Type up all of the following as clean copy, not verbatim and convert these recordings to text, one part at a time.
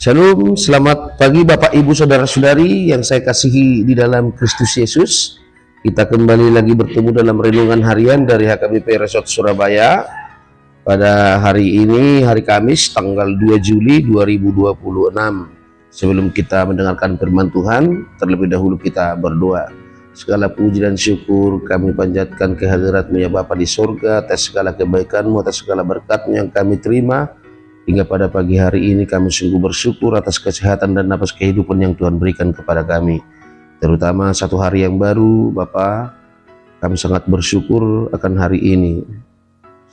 Shalom, selamat pagi Bapak Ibu Saudara-saudari yang saya kasihi di dalam Kristus Yesus. Kita kembali lagi bertemu dalam renungan harian dari HKBP Resort Surabaya. Pada hari ini, hari Kamis, tanggal 2 Juli 2026. Sebelum kita mendengarkan firman Tuhan, terlebih dahulu kita berdoa. Segala puji dan syukur kami panjatkan kehadirat-Mu ya Bapa di surga, atas segala kebaikan-Mu, atas segala berkat-Mu yang kami terima. Hingga pada pagi hari ini kami sungguh bersyukur atas kesehatan dan napas kehidupan yang Tuhan berikan kepada kami. Terutama satu hari yang baru, Bapa, kami sangat bersyukur akan hari ini.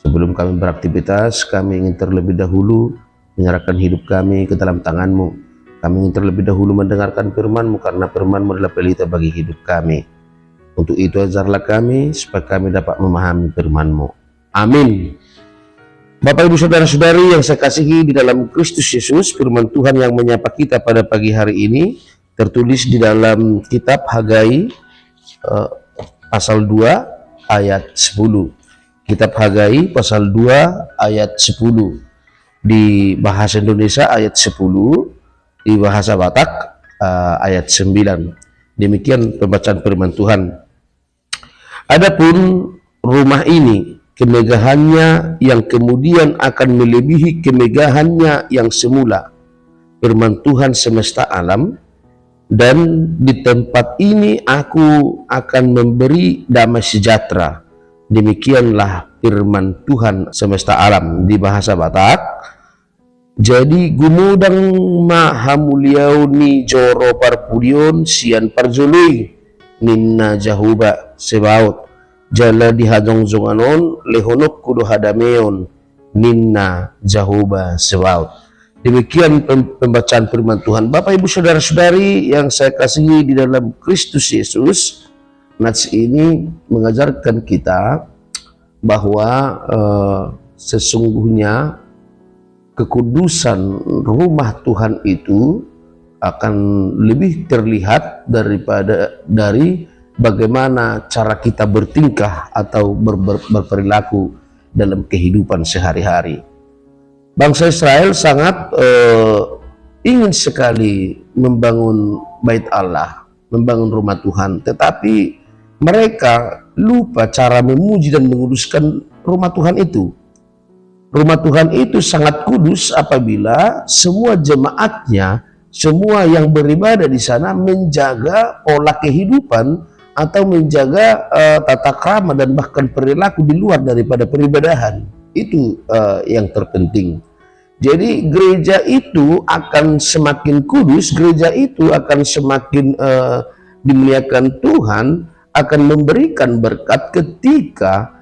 Sebelum kami beraktivitas, kami ingin terlebih dahulu menyerahkan hidup kami ke dalam tangan-Mu. Kami ingin terlebih dahulu mendengarkan firman-Mu, karena firman-Mu adalah pelita bagi hidup kami. Untuk itu ajarlah kami, supaya kami dapat memahami firman-Mu. Amin. Bapak Ibu Saudara-saudari yang saya kasihi di dalam Kristus Yesus, firman Tuhan yang menyapa kita pada pagi hari ini tertulis di dalam kitab Hagai pasal 2 ayat 10. Kitab Hagai pasal 2 ayat 10. Di bahasa Indonesia ayat 10, di bahasa Batak ayat 9. Demikian pembacaan firman Tuhan. Adapun rumah ini, kemegahannya yang kemudian akan melebihi kemegahannya yang semula, firman Tuhan semesta alam, dan di tempat ini aku akan memberi damai sejahtera. Demikianlah firman Tuhan semesta alam. Di bahasa Batak, jadi gumudang mahamuliau ni joro parpudion sian parjului ninna jahuba sebaut jala dihadong zonganon lehonok kudo hadameon ninna jahuba sebaut. Demikian pembacaan firman Tuhan. Bapak Ibu Saudara-saudari yang saya kasihi di dalam Kristus Yesus, nats ini mengajarkan kita bahwa sesungguhnya kekudusan rumah Tuhan itu akan lebih terlihat dari bagaimana cara kita bertingkah atau berperilaku dalam kehidupan sehari-hari. Bangsa Israel sangat ingin sekali membangun bait Allah, membangun rumah Tuhan, tetapi mereka lupa cara memuji dan menguduskan rumah Tuhan itu. Rumah Tuhan itu sangat kudus apabila semua jemaatnya, semua yang beribadah di sana menjaga pola kehidupan atau menjaga tata krama dan bahkan perilaku di luar daripada peribadahan. Itu yang terpenting. Jadi gereja itu akan semakin kudus, gereja itu akan semakin dimuliakan Tuhan, akan memberikan berkat ketika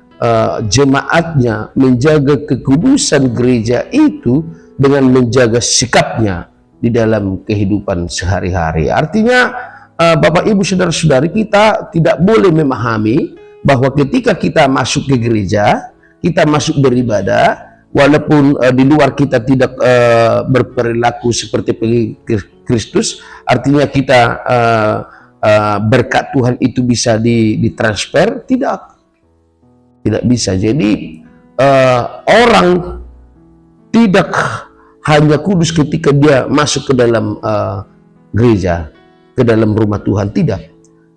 jemaatnya menjaga kekudusan gereja itu dengan menjaga sikapnya di dalam kehidupan sehari-hari. Artinya Bapak Ibu Saudara-saudari, kita tidak boleh memahami bahwa ketika kita masuk ke gereja, kita masuk beribadah, walaupun di luar kita tidak berperilaku seperti Kristus, artinya kita berkat Tuhan itu bisa ditransfer, tidak bisa. Jadi orang tidak hanya kudus ketika dia masuk ke dalam gereja, ke dalam rumah Tuhan, tidak,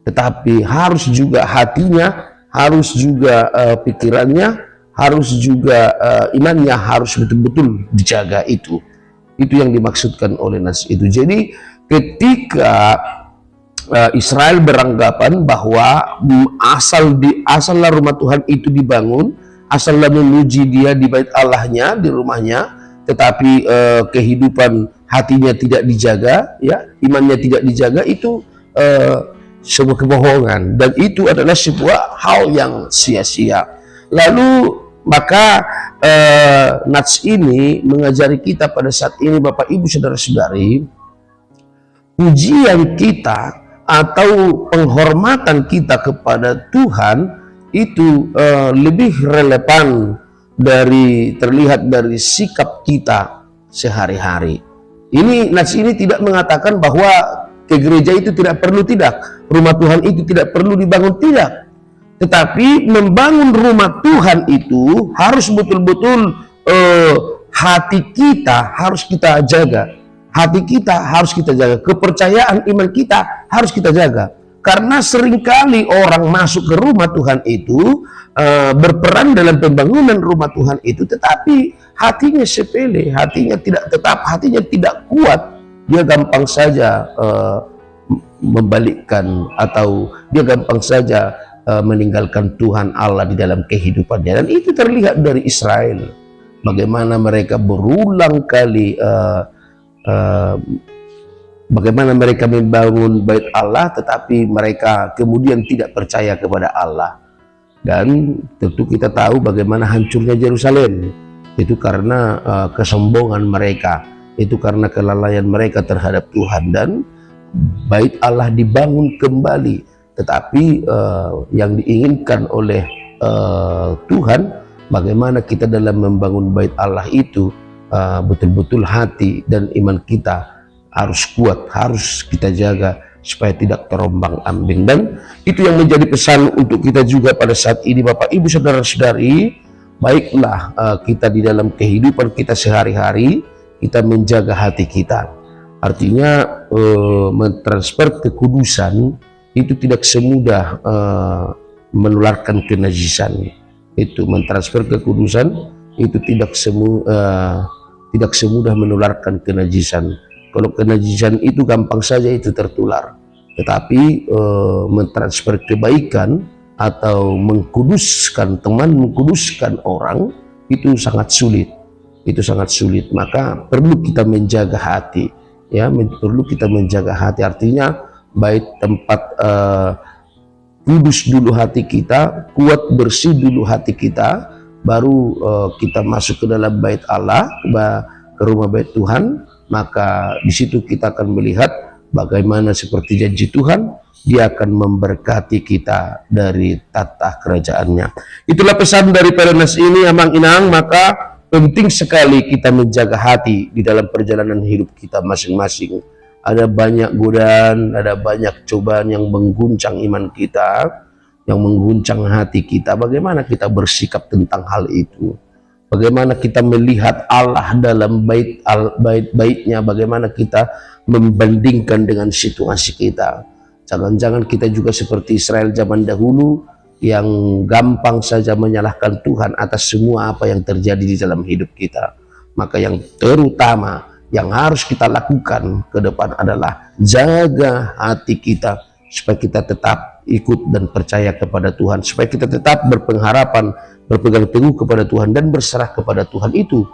tetapi harus juga hatinya, harus juga pikirannya, harus juga imannya harus betul-betul dijaga. Itu yang dimaksudkan oleh nas itu. Jadi ketika Israel beranggapan bahwa asallah rumah Tuhan itu dibangun, asallah memuji dia di bait Allahnya, di rumahnya, tetapi kehidupan hatinya tidak dijaga, ya, imannya tidak dijaga, itu sebuah kebohongan, dan itu adalah sebuah hal yang sia-sia. Lalu maka nats ini mengajari kita pada saat ini, Bapak Ibu Saudara-saudari, pujian kita atau penghormatan kita kepada Tuhan itu lebih relevan terlihat dari sikap kita sehari-hari. Ini nats ini tidak mengatakan bahwa ke gereja itu tidak perlu, tidak, rumah Tuhan itu tidak perlu dibangun, tidak. Tetapi membangun rumah Tuhan itu harus betul-betul hati kita harus kita jaga. hati kita harus kita jaga, kepercayaan iman kita harus kita jaga. Karena seringkali orang masuk ke rumah Tuhan itu berperan dalam pembangunan rumah Tuhan itu, tetapi hatinya sepele, hatinya tidak tetap, hatinya tidak kuat. Dia gampang saja membalikkan, atau dia gampang saja meninggalkan Tuhan Allah di dalam kehidupannya. Dan itu terlihat dari Israel, bagaimana mereka berulang kali bagaimana mereka membangun bait Allah, tetapi mereka kemudian tidak percaya kepada Allah. Dan tentu kita tahu bagaimana hancurnya Yerusalem. Itu karena kesombongan mereka, itu karena kelalaian mereka terhadap Tuhan. Dan bait Allah dibangun kembali, tetapi yang diinginkan oleh Tuhan, bagaimana kita dalam membangun bait Allah itu betul-betul hati dan iman kita harus kuat, harus kita jaga supaya tidak terombang-ambing. Dan itu yang menjadi pesan untuk kita juga pada saat ini, Bapak Ibu Saudara-saudari. Baiklah kita di dalam kehidupan kita sehari-hari, kita menjaga hati kita. Artinya mentransfer kekudusan itu tidak semudah menularkan kenajisan. Itu mentransfer kekudusan itu tidak semudah menularkan kenajisan. Kalau kenajisan itu gampang saja itu tertular, tetapi mentransfer kebaikan atau mengkuduskan teman, mengkuduskan orang itu sangat sulit. Itu sangat sulit. Maka perlu kita menjaga hati, ya, perlu kita menjaga hati. Artinya baik tempat kudus dulu hati kita, kuat bersih dulu hati kita, baru kita masuk ke dalam bait Allah, ke rumah bait Tuhan. Maka di situ kita akan melihat bagaimana seperti janji Tuhan, Dia akan memberkati kita dari tata kerajaannya. Itulah pesan dari Perenas ini, Amang Inang. Maka penting sekali kita menjaga hati di dalam perjalanan hidup kita masing-masing. Ada banyak godaan, ada banyak cobaan yang mengguncang iman kita, yang mengguncang hati kita. Bagaimana kita bersikap tentang hal itu? Bagaimana kita melihat Allah dalam bait-baitnya, bagaimana kita membandingkan dengan situasi kita. Jangan-jangan kita juga seperti Israel zaman dahulu yang gampang saja menyalahkan Tuhan atas semua apa yang terjadi di dalam hidup kita. Maka yang terutama yang harus kita lakukan ke depan adalah jaga hati kita supaya kita tetap ikut dan percaya kepada Tuhan, supaya kita tetap berpengharapan, berpegang teguh kepada Tuhan dan berserah kepada Tuhan. Itu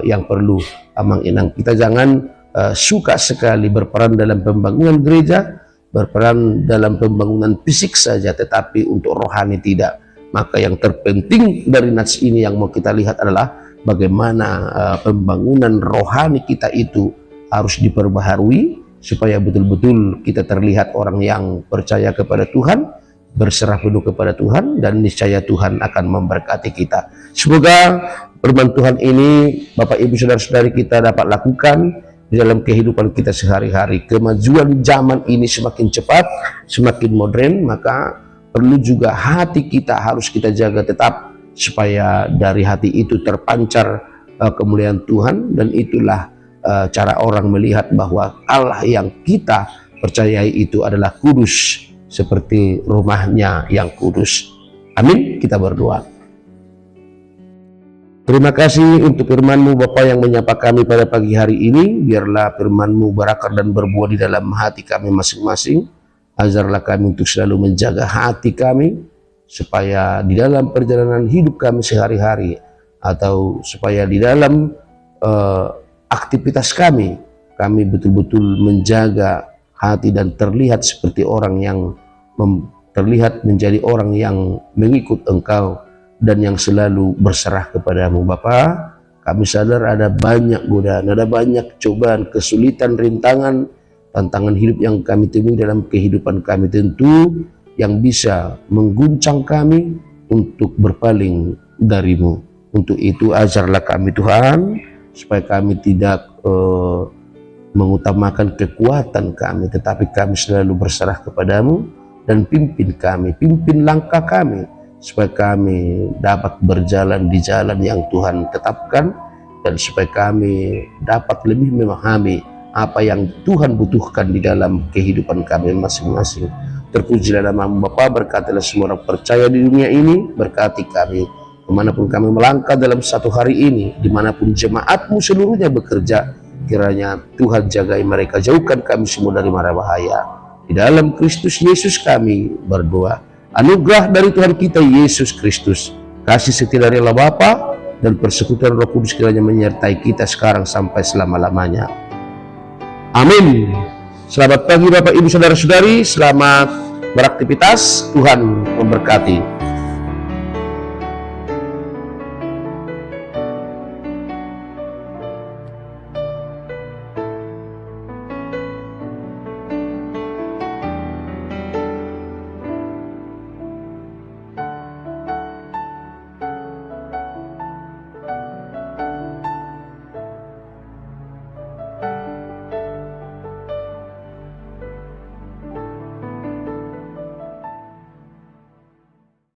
yang perlu, Amang Inang. Kita jangan suka sekali berperan dalam pembangunan gereja, berperan dalam pembangunan fisik saja, tetapi untuk rohani tidak. Maka yang terpenting dari nats ini yang mau kita lihat adalah bagaimana pembangunan rohani kita itu harus diperbaharui, supaya betul-betul kita terlihat orang yang percaya kepada Tuhan, berserah penuh kepada Tuhan, dan niscaya Tuhan akan memberkati kita. Semoga firman Tuhan ini Bapak Ibu Saudara-saudari kita dapat lakukan di dalam kehidupan kita sehari-hari. Kemajuan zaman ini semakin cepat, semakin modern, maka perlu juga hati kita harus kita jaga tetap, supaya dari hati itu terpancar kemuliaan Tuhan. Dan itulah cara orang melihat bahwa Allah yang kita percayai itu adalah kudus, seperti rumahnya yang kudus. Amin. Kita berdoa. Terima kasih untuk firman-Mu Bapa yang menyapa kami pada pagi hari ini. Biarlah firman-Mu berakar dan berbuah di dalam hati kami masing-masing. Ajarlah kami untuk selalu menjaga hati kami, supaya di dalam perjalanan hidup kami sehari-hari, atau supaya di dalam aktivitas kami betul-betul menjaga hati dan terlihat seperti orang yang terlihat menjadi orang yang mengikut Engkau dan yang selalu berserah kepadamu. Bapa, kami sadar ada banyak godaan, ada banyak cobaan, kesulitan, rintangan, tantangan hidup yang kami temui dalam kehidupan kami, tentu yang bisa mengguncang kami untuk berpaling darimu. Untuk itu ajarlah kami Tuhan, supaya kami tidak mengutamakan kekuatan kami, tetapi kami selalu berserah kepadamu, dan pimpin kami, pimpin langkah kami, supaya kami dapat berjalan di jalan yang Tuhan tetapkan, dan supaya kami dapat lebih memahami apa yang Tuhan butuhkan di dalam kehidupan kami masing-masing. Terpujilah nama Bapa, berkatilah semua orang percaya di dunia ini, berkati kami kemanapun kami melangkah dalam satu hari ini, dimanapun jemaatmu seluruhnya bekerja, kiranya Tuhan jagai mereka, jauhkan kami semua dari mara bahaya. Di dalam Kristus Yesus kami berdoa. Anugerah dari Tuhan kita Yesus Kristus, kasih setia dari Allah Bapa, dan persekutuan Roh Kudus kiranya menyertai kita sekarang sampai selama-lamanya. Amin. Selamat pagi Bapak Ibu Saudara-saudari, selamat beraktivitas, Tuhan memberkati.